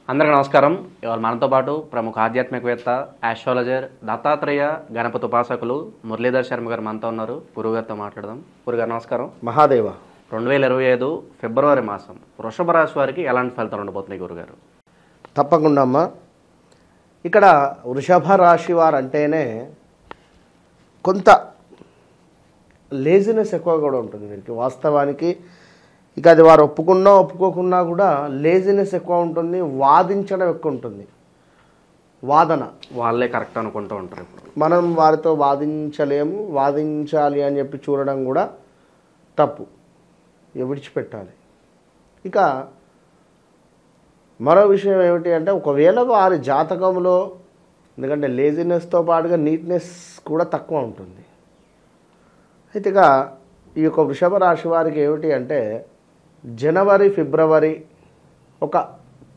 అందరికీ నమస్కారం. ఇవాళ మనతో పాటు ప్రముఖ ఆధ్యాత్మికవేత్త, ఆస్ట్రాలజర్, దత్తాత్రేయ గణపతి ఉపాసకులు మురళీధర్ శర్మ గారు మనతో ఉన్నారు. గురుగారితో మాట్లాడదాం. గురుగారు నమస్కారం. మహాదేవ. 2025 ఫిబ్రవరి మాసం వృషభ రాశి వారికి ఎలాంటి ఫలితాలు ఉండబోతున్నాయి గురుగారు? తప్పకుండా అమ్మ. ఇక్కడ వృషభ రాశి వారు అంటేనే కొంత లేజినెస్ ఎక్కువ కూడా ఉంటుంది వీరికి. వాస్తవానికి ఇక అది వారు ఒప్పుకున్నా ఒప్పుకోకున్నా కూడా లేజినెస్ ఎక్కువ ఉంటుంది, వాదించడం ఎక్కువ ఉంటుంది. వాదన వాళ్ళే కరెక్ట్ అనుకుంటూ ఉంటారు. ఇప్పుడు మనం వారితో వాదించలేము, వాదించాలి అని చెప్పి చూడడం కూడా తప్పు, విడిచిపెట్టాలి. ఇక మరో విషయం ఏమిటి అంటే, ఒకవేళ వారి జాతకంలో, ఎందుకంటే లేజినెస్తో పాటుగా నీట్నెస్ కూడా తక్కువ ఉంటుంది. అయితే ఇక ఈ యొక్క వృషభ రాశి వారికి ఏమిటి అంటే, జనవరి ఫిబ్రవరి ఒక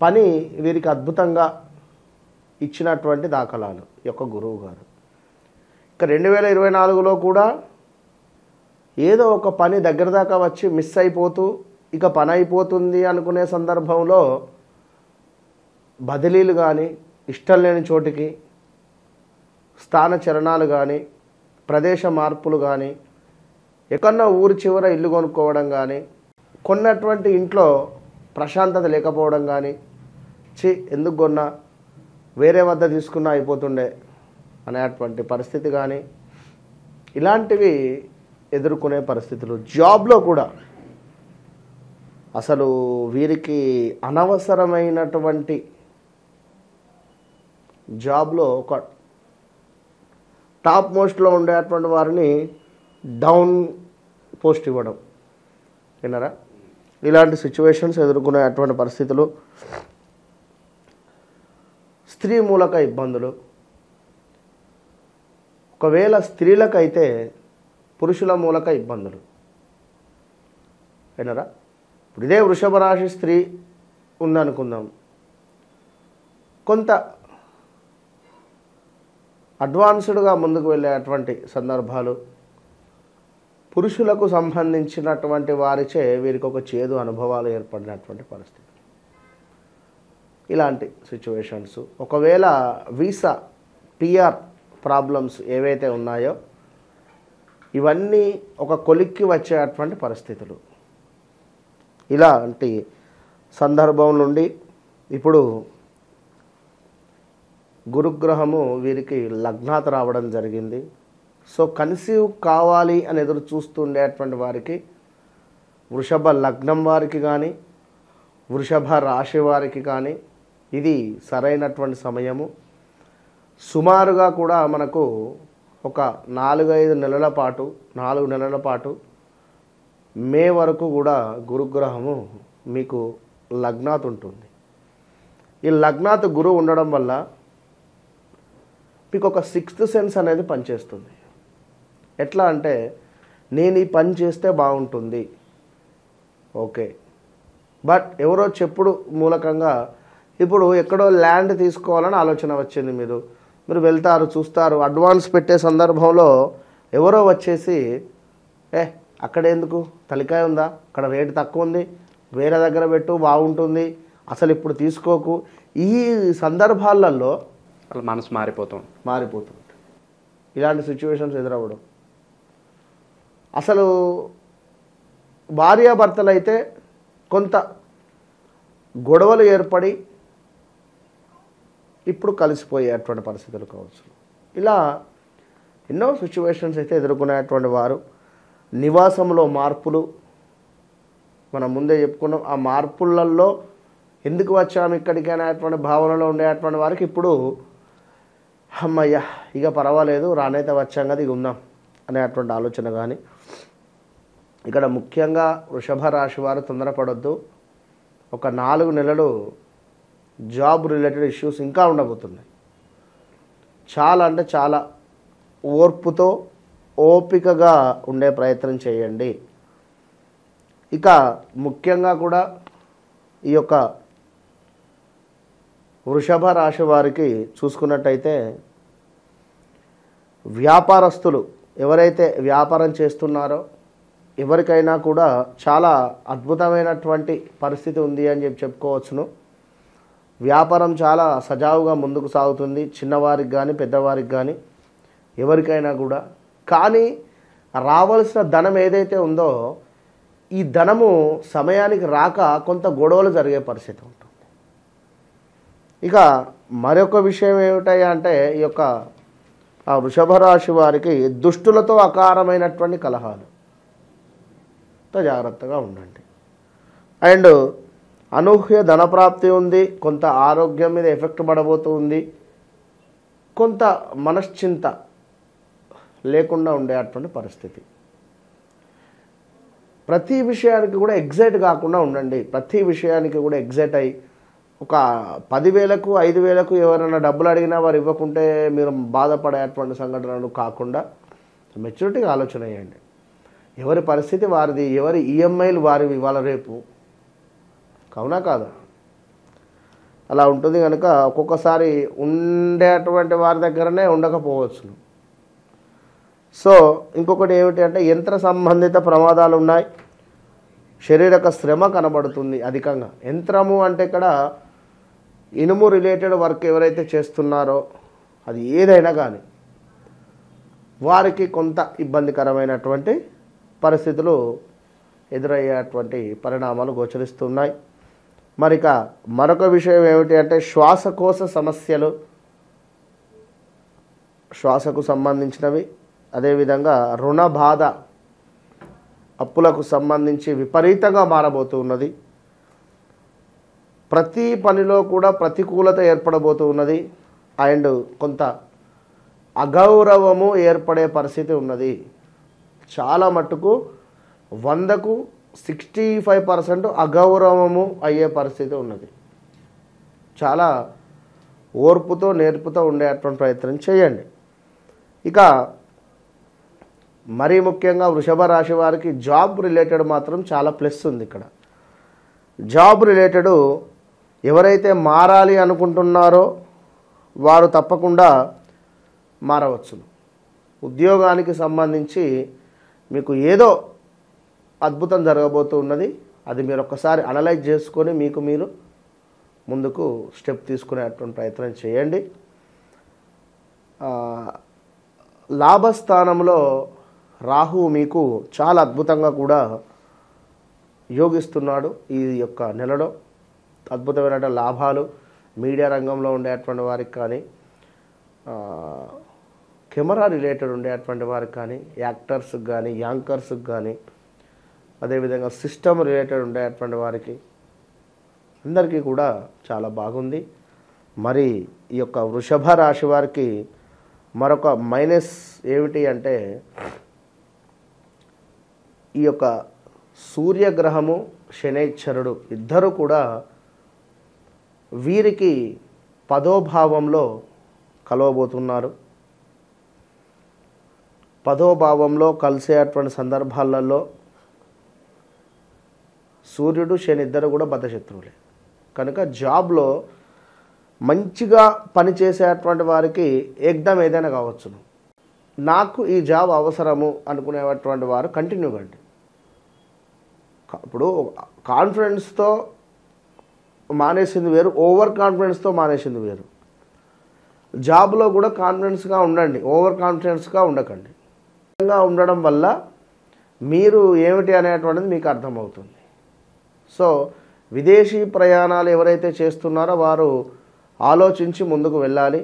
పని వీరికి అద్భుతంగా ఇచ్చినటువంటి దాఖలాలు ఈ యొక్క గురువు గారు. ఇక 2024లో కూడా ఏదో ఒక పని దగ్గర దాకా వచ్చి మిస్ అయిపోతూ ఇక పని అయిపోతుంది అనుకునే సందర్భంలో బదిలీలు కానీ, ఇష్టం లేని చోటికి స్థాన చలనాలు కానీ, ప్రదేశ మార్పులు కానీ, ఎక్కడన్నా ఊరి చివర ఇల్లు కొనుక్కోవడం కానీ, కొన్నటువంటి ఇంట్లో ప్రశాంతత లేకపోవడం కానీ, ఎందుకు కొన్నా, వేరే వద్ద తీసుకున్నా అయిపోతుండే అనేటువంటి పరిస్థితి కానీ, ఇలాంటివి ఎదుర్కొనే పరిస్థితులు. జాబ్లో కూడా అసలు వీరికి అనవసరమైనటువంటి జాబ్లో ఒక టాప్ మోస్ట్లో ఉండేటువంటి వారిని డౌన్ పోస్ట్ ఇవ్వడం, విన్నారా? ఇలాంటి సిచ్యువేషన్స్ ఎదుర్కొనే అటువంటి పరిస్థితులు. స్త్రీ మూలక ఇబ్బందులు, ఒకవేళ స్త్రీలకైతే పురుషుల మూలక ఇబ్బందులు, విన్నారా? ఇప్పుడు ఇదే వృషభ రాశి స్త్రీ ఉందనుకుందాం, కొంత అడ్వాన్స్డ్గా ముందుకు వెళ్ళేటువంటి సందర్భాలు, పురుషులకు సంబంధించినటువంటి వారిచే వీరికి ఒక చేదు అనుభవాలు ఏర్పడినటువంటి పరిస్థితి. ఇలాంటి సిచ్యువేషన్స్. ఒకవేళ వీసా పిఆర్ ప్రాబ్లమ్స్ ఏవైతే ఉన్నాయో ఇవన్నీ ఒక కొలిక్కి వచ్చేటువంటి పరిస్థితులు. ఇలాంటి సందర్భం నుండి ఇప్పుడు గురుగ్రహము వీరికి లగ్నాత రావడం జరిగింది. సో కన్సీవ్ కావాలి అని ఎదురు చూస్తుండేటువంటి వారికి, వృషభ లగ్నం వారికి కానీ, వృషభ రాశి వారికి కానీ ఇది సరైనటువంటి సమయము. సుమారుగా కూడా మనకు ఒక 4-5 నెలల పాటు, 4 నెలల పాటు మే వరకు కూడా గురుగ్రహము మీకు లగ్నాత్ ఉంటుంది. ఈ లగ్నాత్ గురువు ఉండడం వల్ల మీకు ఒక 6th సెన్స్ అనేది పనిచేస్తుంది. ఎట్లా అంటే, నేను ఈ పని చేస్తే బాగుంటుంది, ఓకే, బట్ ఎవరో చెప్పుడు మూలకంగా ఇప్పుడు ఎక్కడో ల్యాండ్ తీసుకోవాలని ఆలోచన వచ్చింది. మీరు వెళ్తారు, చూస్తారు, అడ్వాన్స్ పెట్టే సందర్భంలో ఎవరో వచ్చేసి అక్కడెందుకు, తలికాయ ఉందా, అక్కడ రేటు తక్కువ ఉంది, వేరే దగ్గర పెట్టు బాగుంటుంది, అసలు ఇప్పుడు తీసుకోకు. ఈ సందర్భాలలో మనసు మారిపోతుంది. ఇలాంటి సిచ్యువేషన్స్ ఎదురవ్వడం. అసలు భార్యాభర్తలు అయితే కొంత గొడవలు ఏర్పడి ఇప్పుడు కలిసిపోయేటువంటి పరిస్థితులు కావచ్చు. ఇలా ఎన్నో సిచ్యువేషన్స్ అయితే ఎదుర్కొనేటువంటి వారు. నివాసంలో మార్పులు మనం ముందే చెప్పుకున్నాం. ఆ మార్పులలో ఎందుకు వచ్చాము ఇక్కడికి అనేటువంటి భావనలో ఉండేటువంటి వారికి ఇప్పుడు అమ్మయ్య ఇక పర్వాలేదు, రానైతే వచ్చాం కదా, ఇక ఉందాం అనేటువంటి ఆలోచన కానీ. ఇక్కడ ముఖ్యంగా వృషభ రాశి వారు తొందరపడొద్దు. ఒక 4 నెలలు జాబ్ రిలేటెడ్ ఇష్యూస్ ఇంకా ఉండబోతున్నాయి. చాలా అంటే చాలా ఓర్పుతో, ఓపికగా ఉండే ప్రయత్నం చేయండి. ఇక ముఖ్యంగా కూడా ఈ యొక్క వృషభ రాశి వారికి చూసుకున్నట్టయితే, వ్యాపారస్తులు ఎవరైతే వ్యాపారం చేస్తున్నారో ఎవరికైనా కూడా చాలా అద్భుతమైనటువంటి పరిస్థితి ఉంది అని చెప్పుకోవచ్చును. వ్యాపారం చాలా సజావుగా ముందుకు సాగుతుంది, చిన్నవారికి కానీ పెద్దవారికి కానీ ఎవరికైనా కూడా. కానీ రావాల్సిన ధనం ఏదైతే ఉందో ఈ ధనము సమయానికి రాక కొంత గొడవలు జరిగే పరిస్థితి ఉంటుంది. ఇక మరొక విషయం ఏమిటయ్యా అంటే ఈ యొక్క వృషభ రాశి వారికి దుష్టులతో అకారమైనటువంటి కలహాలు, జాగ్రత్తగా ఉండండి. అండ్ అనూహ్య ధనప్రాప్తి ఉంది, కొంత ఆరోగ్యం మీద ఎఫెక్ట్ పడబోతుంది, కొంత మనశ్చింత లేకుండా ఉండేటువంటి పరిస్థితి. ప్రతి విషయానికి కూడా ఎగ్జైట్ కాకుండా ఉండండి. ప్రతి విషయానికి కూడా ఎగ్జైట్ అయ్యి ఒక 10,000కు 5,000కు ఎవరైనా డబ్బులు అడిగినా వారు ఇవ్వకుంటే మీరు బాధపడేటువంటి సంఘటనలు కాకుండా మెచ్యూరిటీగా ఆలోచన చేయండి. ఎవరి పరిస్థితి వారిది, ఎవరి ఈఎంఐలు వారివి ఇవాళ రేపు, అవునా కాదా? అలా ఉంటుంది కనుక ఒక్కొక్కసారి ఉండేటువంటి వారి దగ్గరనే ఉండకపోవచ్చు. సో ఇంకొకటి ఏమిటి అంటే యంత్ర సంబంధిత ప్రమాదాలు ఉన్నాయి, శారీరక శ్రమ కనబడుతుంది అధికంగా. యంత్రము అంటే ఇక్కడ ఇనుము రిలేటెడ్ వర్క్ ఎవరైతే చేస్తున్నారో అది ఏదైనా కానీ వారికి కొంత ఇబ్బందికరమైనటువంటి పరిస్థితులు ఎదురయ్యేటువంటి పరిణామాలు గోచరిస్తున్నాయి. మరిక మరొక విషయం ఏమిటి అంటే శ్వాసకోశ సమస్యలు, శ్వాసకు సంబంధించినవి, అదేవిధంగా రుణ బాధ, అప్పులకు సంబంధించి విపరీతంగా మారబోతున్నది. ప్రతి పనిలో కూడా ప్రతికూలత ఏర్పడబోతూ ఉన్నది. అండ్ కొంత అగౌరవము ఏర్పడే పరిస్థితి ఉన్నది. చాలా మట్టుకు 100కు 65% అగౌరవము అయ్యే పరిస్థితి ఉన్నది. చాలా ఓర్పుతో నేర్పుతో ఉండేటువంటి ప్రయత్నం చేయండి. ఇక మరీ ముఖ్యంగా వృషభ రాశి వారికి జాబ్ రిలేటెడ్ మాత్రం చాలా ప్లస్ ఉంది. ఇక్కడ జాబ్ రిలేటెడ్ ఎవరైతే మారాలి అనుకుంటున్నారో వారు తప్పకుండా మారవచ్చును. ఉద్యోగానికి సంబంధించి మీకు ఏదో అద్భుతం జరగబోతూ ఉన్నది. అది మీరు ఒక్కసారి అనలైజ్ చేసుకొని మీకు మీరు ముందుకు స్టెప్ తీసుకునేటువంటి ప్రయత్నం చేయండి. లాభస్థానంలో రాహు మీకు చాలా అద్భుతంగా కూడా యోగిస్తున్నాడు. ఈ యొక్క నెలలో అద్భుతమైన లాభాలు మీడియా రంగంలో ఉండేటువంటి వారికి కానీ, కెమెరా రిలేటెడ్ ఉండేటువంటి వారికి కానీ, యాక్టర్స్కి కానీ, యాంకర్స్కి కానీ, అదేవిధంగా సిస్టమ్ రిలేటెడ్ ఉండేటువంటి వారికి అందరికీ కూడా చాలా బాగుంది. మరి ఈ యొక్క వృషభ రాశి వారికి మరొక మైనస్ ఏమిటి అంటే ఈ యొక్క సూర్యగ్రహము శనైశ్చరుడు ఇద్దరు కూడా వీరికి 10వ భావంలో కలవబోతున్నారు. 10వ భావంలో కలిసేటువంటి సందర్భాలలో సూర్యుడు శని ఇద్దరు కూడా బద్ధశత్రువులే కనుక జాబ్లో మంచిగా పనిచేసేటువంటి వారికి ఏకదం ఏదైనా కావచ్చును. నాకు ఈ జాబ్ అవసరము అనుకునేటువంటి వారు కంటిన్యూ కండి. ఇప్పుడు కాన్ఫిడెన్స్తో మానేసింది వేరు, ఓవర్ కాన్ఫిడెన్స్తో మానేసింది వేరు. జాబ్లో కూడా కాన్ఫిడెన్స్గా ఉండండి, ఓవర్ కాన్ఫిడెన్స్గా ఉండకండి. ఉండడం వల్ల మీరు ఏమిటి అనేటువంటిది మీకు అర్థమవుతుంది. సో విదేశీ ప్రయాణాలు ఎవరైతే చేస్తున్నారో వారు ఆలోచించి ముందుకు వెళ్ళాలి.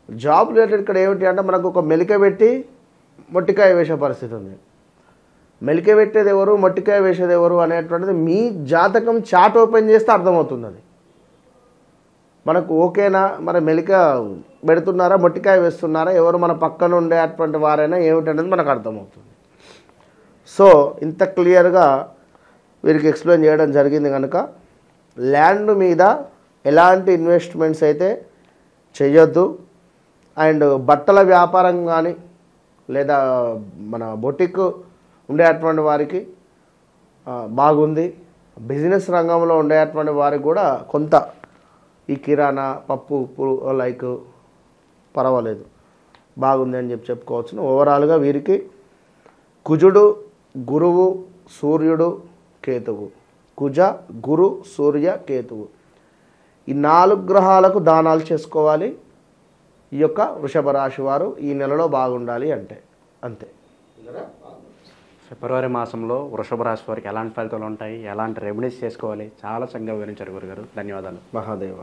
జాబ్ రిలేటెడ్ ఇక్కడ ఏమిటి అంటే మనకు ఒక మెలిక పెట్టి మొట్టికాయ వేసే పరిస్థితి ఉంది. మెలిక పెట్టేది ఎవరు, మొట్టికాయ వేసేది ఎవరు అనేటువంటిది మీ జాతకం చాట్ ఓపెన్ చేస్తే అర్థమవుతుంది. అది మనకు ఓకేనా, మరి మెలిక పెడుతున్నారా, మొట్టికాయ వేస్తున్నారా, ఎవరు మన పక్కన ఉండేటువంటి వారైనా ఏమిటనేది మనకు అర్థమవుతుంది. సో ఇంత క్లియర్గా వీరికి ఎక్స్ప్లెయిన్ చేయడం జరిగింది కనుక ల్యాండ్ మీద ఎలాంటి ఇన్వెస్ట్మెంట్స్ అయితే చేయొద్దు. అండ్ బట్టల వ్యాపారం కానీ లేదా మన బొటిక్ ఉండేటువంటి వారికి బాగుంది. బిజినెస్ రంగంలో ఉండేటువంటి వారికి కూడా కొంత ఈ కిరాణా పప్పు ఉప్పు లైక్ పర్వాలేదు బాగుంది అని చెప్పుకోవచ్చును. ఓవరాల్గా వీరికి కుజుడు, గురువు, సూర్యుడు, కేతువు, కుజ, గురు, సూర్య, కేతువు ఈ 4 గ్రహాలకు దానాలు చేసుకోవాలి ఈ యొక్క వృషభ రాశి వారు ఈ నెలలో బాగుండాలి అంటే అంతే. ఫిబ్రవరి మాసంలో వృషభ రాశి వారికి ఎలాంటి ఫలితాలు ఉంటాయి, ఎలాంటి రెమెడీస్ చేసుకోవాలి, చాలా చక్కగా వివరించారు గురుగారు. ధన్యవాదాలు. మహాదేవ.